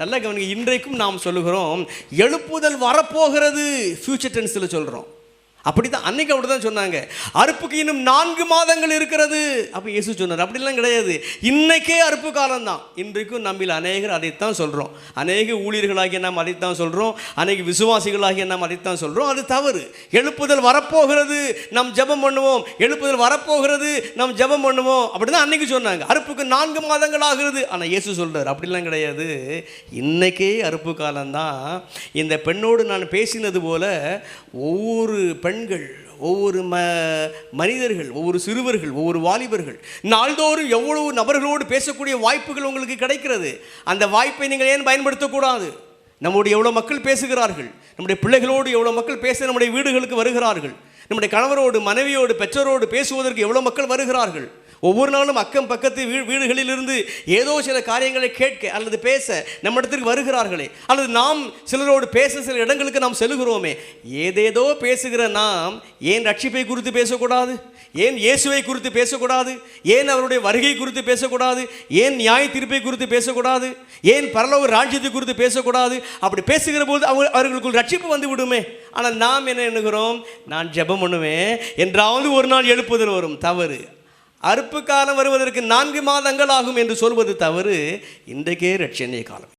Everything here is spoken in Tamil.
நல்லா கவனிங்க, இன்றைக்கும் நாம் சொல்லுகிறோம் எழுப்புதல் வரப்போகிறது, ஃபியூச்சர் டென்ஸில் சொல்கிறோம். அப்படி தான் அன்னைக்கு அப்படி தான் சொன்னாங்க. அறுப்புக்கு இன்னும் 4 மாதங்கள் இருக்கிறது. அப்போ இயேசு சொன்னார். அப்படிலாம் கிடையாது, இன்னைக்கே அறுப்பு காலம்தான். இன்றைக்கும் நம்மில் அநேகர் அதைத்தான் சொல்கிறோம். அநேக ஊழியர்களாகிய நாம் அதைத்தான் சொல்கிறோம், அநேக விசுவாசிகளாகிய நாம் அதைத்தான் சொல்கிறோம். அது தவறு. எழுப்புதல் வரப்போகிறது, நாம் ஜெபம் பண்ணுவோம். எழுப்புதல் வரப்போகிறது, நாம் ஜெபம் பண்ணுவோம். அப்படி தான் அன்னைக்கு சொன்னாங்க. அறுப்புக்கு 4 மாதங்கள் ஆகிறது. ஆனால் இயேசு சொல்கிறார் அப்படிலாம் கிடையாது, இன்னைக்கே அறுப்பு காலம்தான். இந்த பெண்ணோடு நான் பேசினது போல ஒவ்வொரு பெண்கள், ஒவ்வொரு மனிதர்கள், ஒவ்வொரு சிறுவர்கள், ஒவ்வொரு வாலிபர்கள் நாள்தோறும் எவ்வளவு நபர்களோடு பேசக்கூடிய வாய்ப்புகள் உங்களுக்கு கிடைக்கிறது. அந்த வாய்ப்பை நீங்கள் ஏன் பயன்படுத்தக்கூடாது? நம்முடைய எவ்வளோ மக்கள் பேசுகிறார்கள், நம்முடைய பிள்ளைகளோடு எவ்வளோ மக்கள் பேச நம்முடைய வீடுகளுக்கு வருகிறார்கள், நம்முடைய கணவரோடு மனைவியோடு பெற்றோரோடு பேசுவதற்கு எவ்வளோ மக்கள் வருகிறார்கள். ஒவ்வொரு நாளும் அக்கம் பக்கத்து வீடுகளிலிருந்து ஏதோ சில காரியங்களை கேட்க அல்லது பேச நம்ம இடத்திற்கு வருகிறார்களே, அல்லது நாம் சிலரோடு பேச சில இடங்களுக்கு நாம் செல்கிறோமே. ஏதேதோ பேசுகிற நாம் ஏன் ரட்சிப்பை குறித்து பேசக்கூடாது? ஏன் இயேசுவை குறித்து பேசக்கூடாது? ஏன் அவருடைய வருகை குறித்து பேசக்கூடாது? ஏன் நியாய தீர்ப்பை குறித்து பேசக்கூடாது? ஏன் பரலோக ராஜ்யத்தை குறித்து பேசக்கூடாது? அப்படி பேசுகிற போது அவர்களுக்குள் ரட்சிப்பு வந்து விடுமே. ஆனால் நாம் என்ன எண்ணுகிறோம்? நான் ஜெபம் பண்ணுவேன், என்றாவது ஒரு நாள் எழுப்புதல் வரும். தவறு. அறுப்பு காலம் வருவதற்கு 4 மாதங்கள் ஆகும் என்று சொல்வது தவறு. இன்றைக்கே ரட்சணிய காலம்.